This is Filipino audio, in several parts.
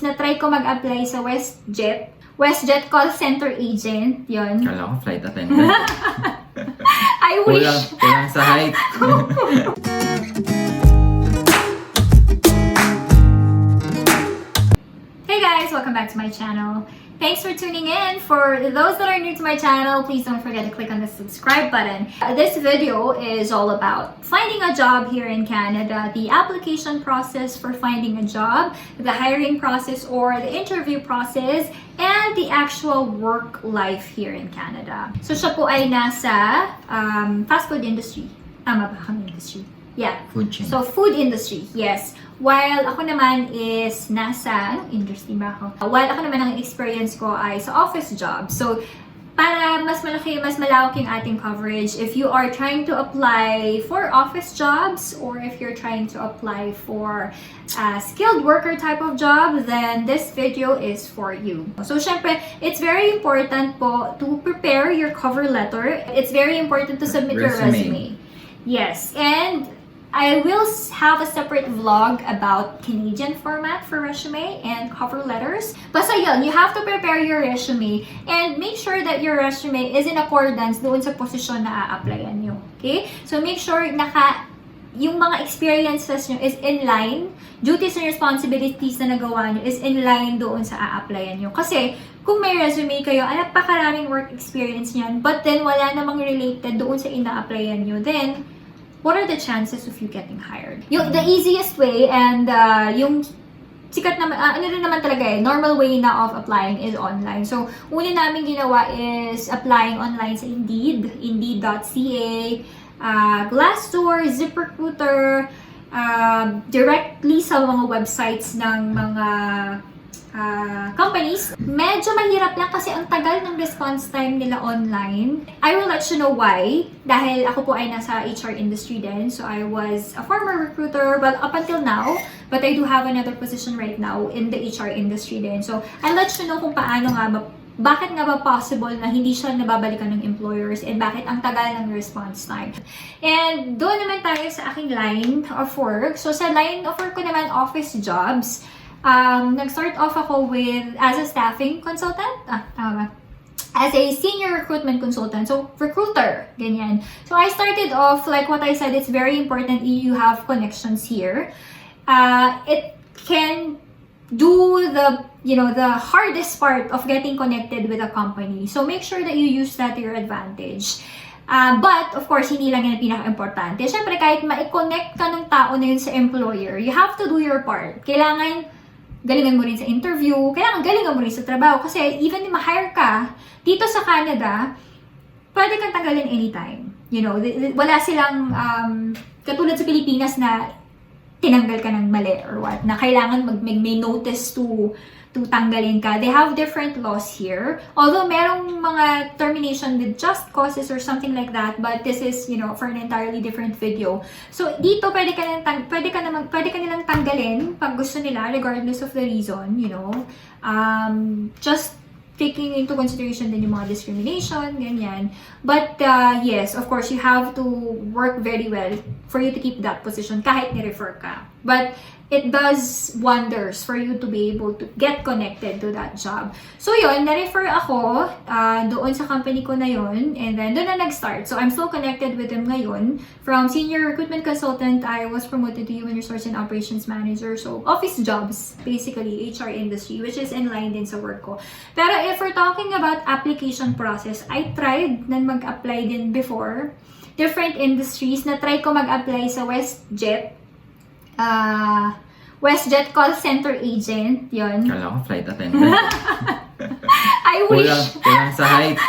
Na-try ko mag-apply sa WestJet call center agent, yon. Kala ko flight attendant. I wish. Kulang sa height. Hey guys, welcome back to my channel. Thanks for tuning in. For those that are new to my channel, please don't forget to click on the subscribe button. This video is all about finding a job here in Canada, the application process for finding a job, the hiring process or the interview process, and the actual work life here in Canada. So siya po ay nasa fast food industry. Tama ba kami industry? Yeah. Food chain. So, food industry, yes. While ako naman is nasa, anong industry ba ako? While ako naman ang experience ko ay sa office job. So, para mas malawak yung ating coverage, if you are trying to apply for office jobs or if you're trying to apply for a skilled worker type of job, then this video is for you. So, syempre, it's very important po to prepare your cover letter. It's very important to submit your resume. Yes, and I will have a separate vlog about Canadian format for resume and cover letters. Basta yun, you have to prepare your resume and make sure that your resume is in accordance doon sa posisyon na a-applyan nyo. Okay? So make sure yung mga experiences nyo is in line, duties and responsibilities na nagawa nyo is in line doon sa a-applyan nyo. Kasi kung may resume kayo, napakaraming work experience nyan, but then wala namang related doon sa ina-applyan nyo, then what are the chances of you getting hired? The easiest way and yung sikat naman, naman talaga normal way na of applying is online. So, una namin ginawa is applying online sa Indeed, Indeed.ca, Glassdoor, ZipRecruiter, directly sa mga websites ng mga companies. Medyo mahirap lang kasi ang tagal ng response time nila online. I will let you know why. Dahil ako po ay nasa HR industry din. So I was a former recruiter, well, up until now. But I do have another position right now in the HR industry din. So I'll let you know kung paano nga bakit nga ba possible na hindi siya nababalikan ng employers and bakit ang tagal ng response time. And doon naman tayo sa aking line of work. So sa line of work ko naman, office jobs. Nag-start off ako as a staffing consultant. Tama ba? As a senior recruitment consultant. So, recruiter. Ganyan. So, I started off, like what I said, it's very important you have connections here. It can do the hardest part of getting connected with a company. So, make sure that you use that to your advantage. But, of course, hindi lang yan pinaka-importante. Siyempre, kahit ma-connect ka ng tao na yun sa employer, you have to do your part. Kailangan galingan mo rin sa interview, kailangan galingan mo rin sa trabaho. Kasi even ma-hire ka, dito sa Canada, pwede kang tanggalin anytime. Wala silang, katulad sa Pilipinas na tinanggal ka ng mali or what, na kailangan may notice to tanggalin ka. They have different laws here. Although merong mga termination with just causes or something like that, but this is, for an entirely different video. So dito pwede ka nilang tanggalin pag gusto nila regardless of the reason, just taking into consideration din yung mga discrimination, ganyan. But yes, of course, you have to work very well for you to keep that position kahit ni-refer ka. But it does wonders for you to be able to get connected to that job. So yun, na-refer ako doon sa company ko na yun, and then doon na nag-start. So I'm still connected with them ngayon. From senior recruitment consultant, I was promoted to human resource and operations manager. So office jobs, basically HR industry, which is in line din sa work ko. Pero if we're talking about application process, I tried na mag-apply din before. Different industries, na-try ko mag-apply sa WestJet call center agent, yon. Kala ko flight attendant. I wish. Kulang sa height.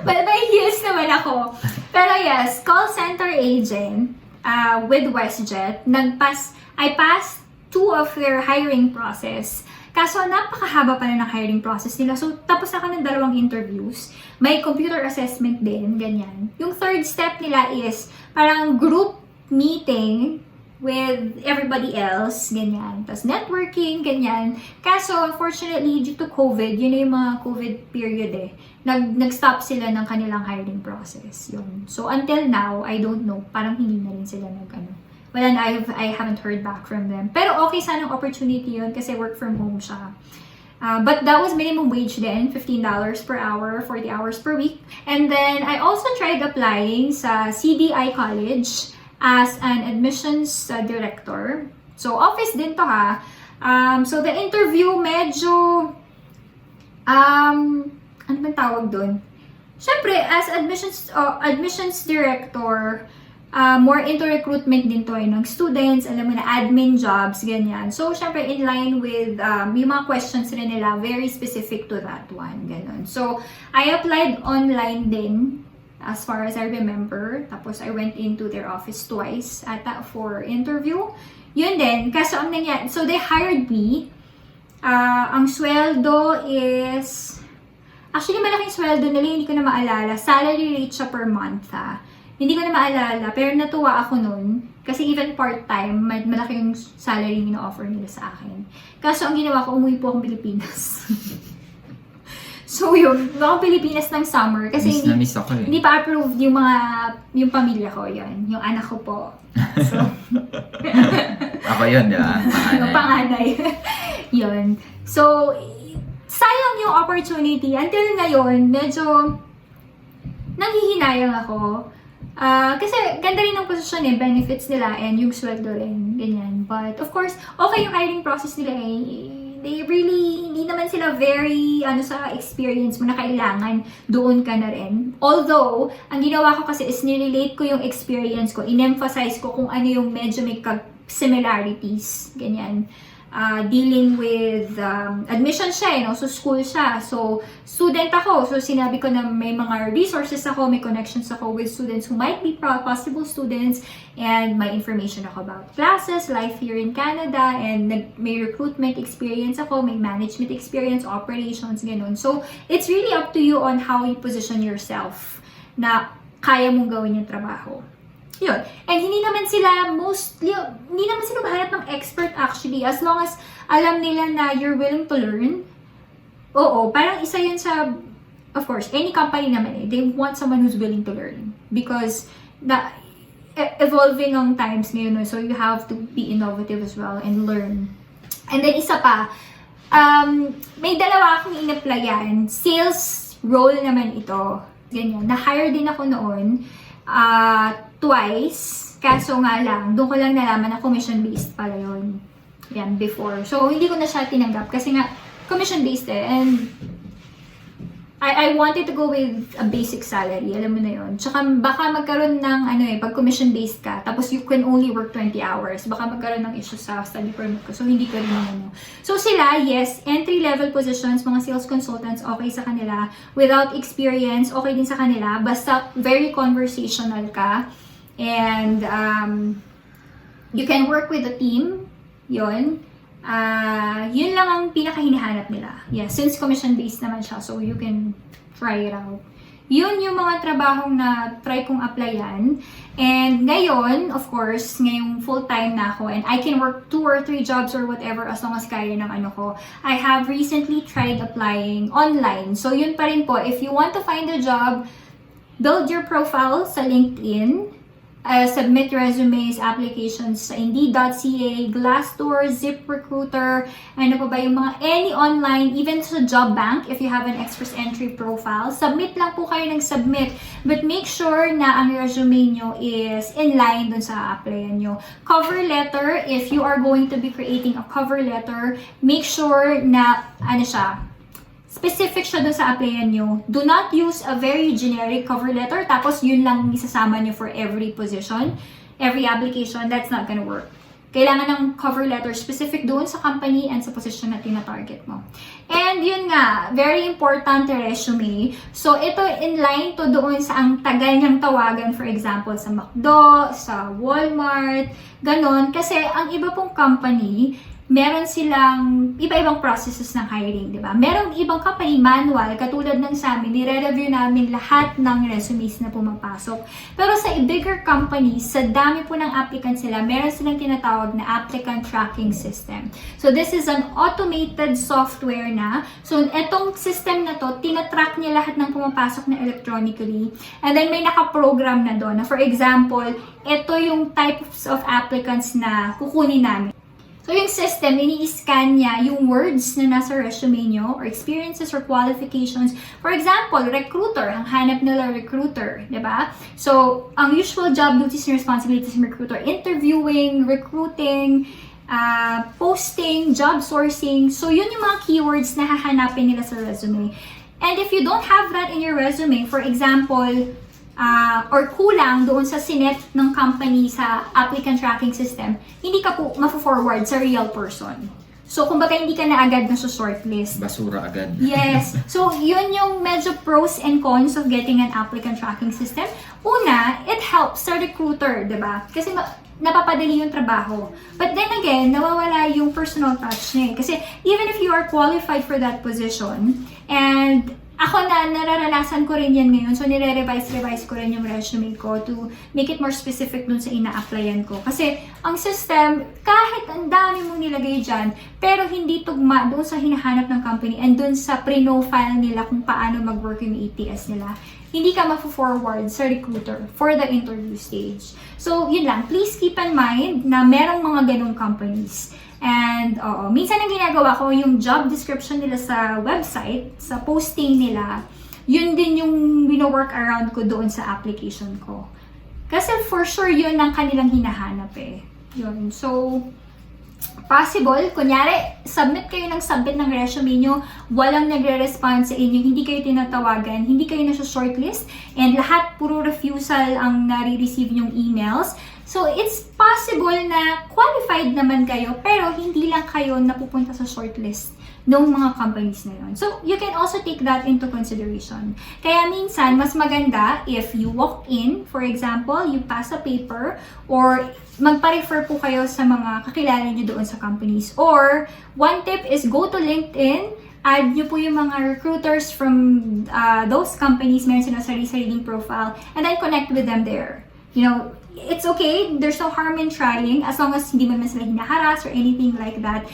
But may heels naman ako. Pero yes, call center agent with WestJet. I passed 2 of their hiring process. Kaso napakahaba pa na ng hiring process nila. So tapos ako ng 2 interviews. May computer assessment din, ganyan. Yung 3rd step nila is parang group meeting with everybody else, ganyan. Tapos networking, ganyan. Kaso, unfortunately, due to COVID, yun na yung mga COVID period nag-stop sila ng kanilang hiring process. Yun. So, until now, I don't know, parang hindi na rin sila wala na, I haven't heard back from them. Pero okay sanang opportunity yun kasi work from home siya. But that was minimum wage then, $15 per hour, 40 hours per week. And then, I also tried applying sa CDI College as an admissions director. So, office din to ha. So, the interview medyo, ano bang tawag dun? Siyempre, as admissions director, more into recruitment din to ng students, alam mo na, admin jobs, ganyan. So, syempre, in line with yung mga questions rin nila, very specific to that one, ganun. So, I applied online din, as far as I remember. Tapos, I went into their office twice ata for interview. Yun din, kaso ang nangyari, so they hired me. Ang sweldo is, actually, malaking sweldo nila, hindi ko na maalala. Salary rate siya per month, ha. Hindi ko na maalala, pero natuwa ako nun. Kasi even part-time, malaki yung salary na offer nila sa akin. Kaso ang ginawa ko, umuwi po akong Pilipinas. So yun, akong Pilipinas ng summer. Kasi Miss ako eh. hindi pa approved yung pamilya ko, yun. Yung anak ko po. So, Ako yun, di ba? yung panganay. Yun. So, sayang yung opportunity. Until ngayon, medyo nanghihinayang ako. Kasi ganda rin ang posisyon eh, benefits nila and yung sweldo rin, ganyan. But of course, okay yung hiring process nila eh. They really, hindi naman sila very, sa experience mo na kailangan doon ka na rin. Although, ang ginawa ko kasi is nirelate ko yung experience ko, in-emphasize ko kung ano yung medyo may similarities, ganyan. Dealing with admission siya, so school siya. So, student ako. So, sinabi ko na may mga resources ako, may connections ako with students who might be possible students, and may information ako about classes, life here in Canada, and may recruitment experience ako, may management experience, operations, ganun. So, it's really up to you on how you position yourself na kaya mong gawin yung trabaho. Yun. And hindi naman sila mahanap ng expert actually, as long as alam nila na you're willing to learn. Oo, parang isa yun sa, of course, any company naman they want someone who's willing to learn. Because, evolving ang times ngayon, so you have to be innovative as well and learn. And then isa pa, may dalawa akong in-applyan. Sales role naman ito. Ganyan. Na-hire din ako noon. Twice. Kaso nga lang, doon ko lang nalaman na commission-based pala yun. Yan, before. So, hindi ko na siya tinanggap kasi nga, commission-based eh. And, I wanted to go with a basic salary. Alam mo na yun. Tsaka, baka magkaroon ng, pag commission-based ka, tapos you can only work 20 hours. Baka magkaroon ng issue sa study permit ko. So, hindi ko rin So, sila, yes, entry-level positions, mga sales consultants, okay sa kanila. Without experience, okay din sa kanila. Basta, very conversational ka. And, you can work with a team. Yun. Yun lang ang pinaka-hinahanap nila. Yeah, since commission-based naman siya, so you can try it out. Yun yung mga trabahong na try kong applyan. And ngayon, of course, ngayong full-time na ako, and I can work 2 or 3 jobs or whatever as long as kaya ng ko. I have recently tried applying online. So yun pa rin po, if you want to find a job, build your profile sa LinkedIn. Submit resumes, applications sa Indeed.ca, Glassdoor, ZipRecruiter, ano pa ba yung mga any online, even sa job bank, if you have an express entry profile, submit lang po kayo ng submit. But make sure na ang resume nyo is in line dun sa applyan nyo. Cover letter, if you are going to be creating a cover letter, make sure na, specific siya dun sa applyan nyo. Do not use a very generic cover letter, tapos yun lang isasama nyo for every position, every application. That's not gonna work. Kailangan ng cover letter specific doon sa company and sa position na tina-target mo. And yun nga, very important resume. So, ito in line to doon sa ang tagal niyang tawagan, for example, sa McDo, sa Walmart, ganon. Kasi ang iba pong company, meron silang iba-ibang processes ng hiring, di ba? Merong ibang company manual, katulad ng sa amin, nire-review namin lahat ng resumes na pumapasok. Pero sa bigger companies, sa dami po ng applicants sila, meron silang tinatawag na applicant tracking system. So this is an automated software na. So etong system na to, tinatrack niya lahat ng pumapasok na electronically. And then may nakaprogram na doon. For example, ito yung types of applicants na kukunin namin. So, yung system, ini-scan niya yung words na nasa resume nyo or experiences or qualifications. For example, recruiter. Ang hanap nila recruiter, di ba? So, ang usual job duties and responsibilities ng recruiter, interviewing, recruiting, posting, job sourcing. So, yun yung mga keywords na hahanapin nila sa resume. And if you don't have that in your resume, for example, or kulang doon sa sinet ng company sa applicant tracking system, hindi ka po ma-forward sa real person. So, kumbaga hindi ka na agad na shortlist. Basura agad. Yes. So, yun yung medyo pros and cons of getting an applicant tracking system. Una, it helps sa recruiter, di ba? Kasi napapadali yung trabaho. But then again, nawawala yung personal touch niya. Kasi even if you are qualified for that position, and ako nararanasan ko rin yan ngayon. So, nire-revise ko rin yung resume ko to make it more specific dun sa ina-applyan ko. Kasi, ang system, kahit ang dami mong nilagay dyan, pero hindi tugma doon sa hinahanap ng company and doon sa pre-profile nila kung paano mag-work yung ATS nila, hindi ka ma-forward sa recruiter for the interview stage. So, yun lang. Please keep in mind na merong mga ganong companies. And, minsan ang ginagawa ko, yung job description nila sa website, sa posting nila, yun din yung wino-work around ko doon sa application ko. Kasi for sure, yun ang kanilang hinahanap eh. Yun. So, possible, kunyari, submit kayo ng resume nyo, walang nagre-respond sa inyo, hindi kayo tinatawagan, hindi kayo nasa shortlist, and lahat puro refusal ang nare-receive yung emails. So, it's possible na qualified naman kayo, pero hindi lang kayo napupunta sa shortlist ng mga companies na yun. So, you can also take that into consideration. Kaya minsan, mas maganda if you walk in, for example, you pass a paper, or magpa-refer po kayo sa mga kakilala nyo doon sa companies. Or, one tip is go to LinkedIn, add nyo po yung mga recruiters from those companies, meron sila sariling profile, and then connect with them there. You know, it's okay, there's no harm in trying as long as hindi mo naman sila hinaharas or anything like that.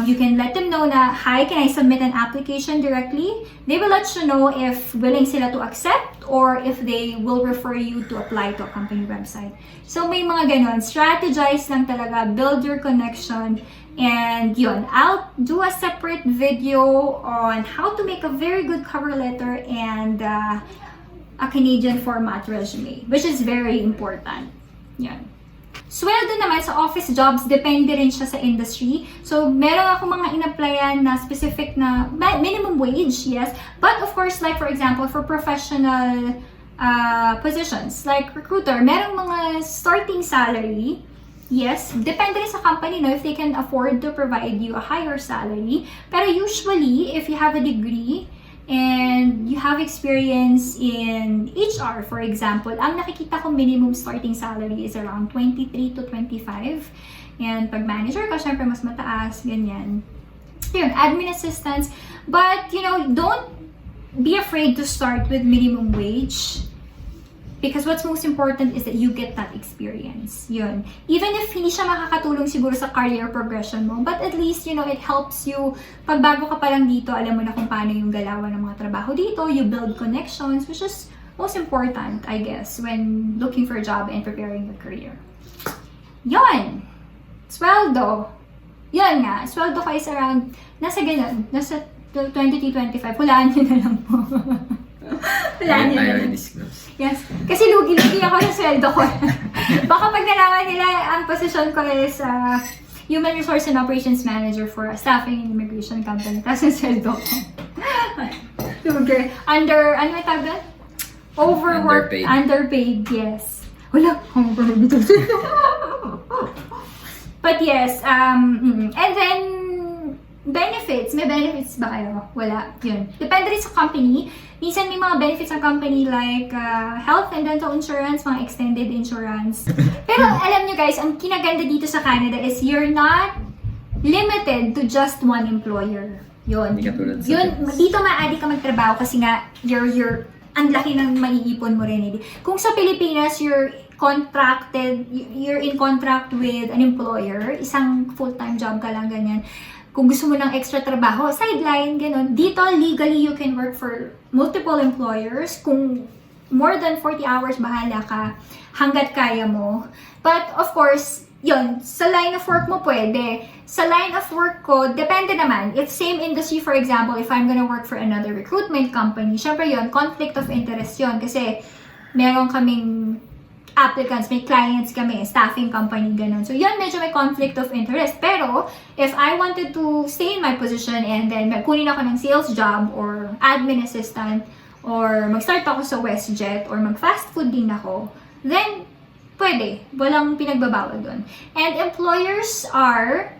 You can let them know na, hi, can I submit an application directly? They will let you know if willing sila to accept or if they will refer you to apply to a company website. So may mga ganon, strategize lang talaga, build your connection, and yun, I'll do a separate video on how to make a very good cover letter and a Canadian format resume, which is very important. Yan. Sweldo naman sa office jobs, depende rin siya sa industry. So, meron ako mga in-applyan na specific na minimum wage, yes. But of course, like for example, for professional positions, like recruiter, merong mga starting salary. Yes, depende rin sa company, no, if they can afford to provide you a higher salary. Pero usually, if you have a degree, and you have experience in HR, for example, ang nakikita ko minimum starting salary is around 23 to 25. And pag manager ka, syempre mas mataas, ganyan. Yun, admin assistants. But, you know, don't be afraid to start with minimum wage. Because what's most important is that you get that experience. Yun. Even if hindi siya makakatulong siguro sa career progression mo, but at least, you know, it helps you. Pag bago ka pa lang dito, alam mo na kung paano yung galawan ng mga trabaho dito. You build connections, which is most important, I guess, when looking for a job and preparing your career. Yun! Sweldo. Yun nga. Sweldo ko is around, nasa ganun, nasa 23-25. Hulaan nyo na lang po. Hulaan nyo na lang. Yes. Kasi lugi-lugi ako sa sweldo ko. Baka pag nalaman nila, ang position ko is Human Resource and Operations Manager for a staffing and immigration company. Tapos yung sweldo ko. Under, ano may tawag doon? Overworked, underpaid, yes. Wala, but yes, and then, benefits. May benefits ba kayo? Wala. Yun. Depende rin sa company. Minsan may mga benefits ng company like health and dental insurance, mga extended insurance. Pero alam nyo guys, ang kinaganda dito sa Canada is you're not limited to just one employer. Yun. Hindi katulad sa Yun, Pinas. dito maaari ka magtrabaho kasi nga, ang laki ng maiipon mo rin. Kung sa Pilipinas, you're in contract with an employer, isang full-time job ka lang, ganyan. Kung gusto mo ng extra trabaho, sideline, gano'n. Dito, legally, you can work for multiple employers. Kung more than 40 hours, bahala ka hanggat kaya mo. But, of course, yun, sa line of work mo pwede. Sa line of work ko, depende naman. If same industry, for example, if I'm gonna work for another recruitment company, syempre yun, conflict of interest yun. Kasi meron kaming applicants, may clients kami, staffing company, ganun. So yun, medyo may conflict of interest. Pero, if I wanted to stay in my position and then kunin ako ng sales job or admin assistant or mag-start ako sa WestJet or mag-fastfood din ako, then pwede. Walang pinagbabawal doon. And employers are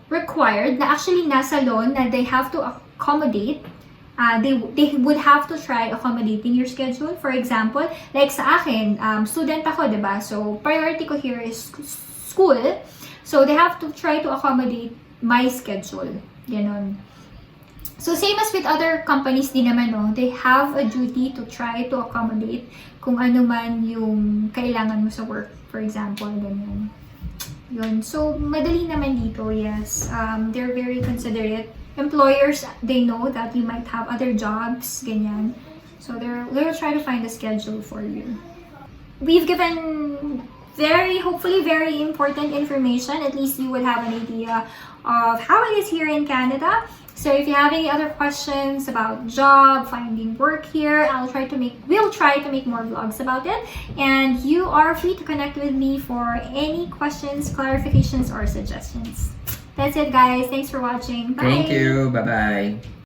required na actually nasa law na they have to accommodate. They would have to try accommodating your schedule. For example, like sa akin, student ako, diba? So, priority ko here is school. So, they have to try to accommodate my schedule. Ganon. So, same as with other companies din naman, no? They have a duty to try to accommodate kung ano man yung kailangan mo sa work, for example, ganyan. Yun. So, madali naman dito, yes. They're very considerate. Employers, they know that you might have other jobs, ganyan. So, they'll try to find a schedule for you. We've given hopefully very important information. At least you would have an idea of how it is here in Canada. So if you have any other questions about job, finding work here, we'll try to make more vlogs about it. And you are free to connect with me for any questions, clarifications, or suggestions. That's it, guys. Thanks for watching. Bye. Thank you. Bye-bye.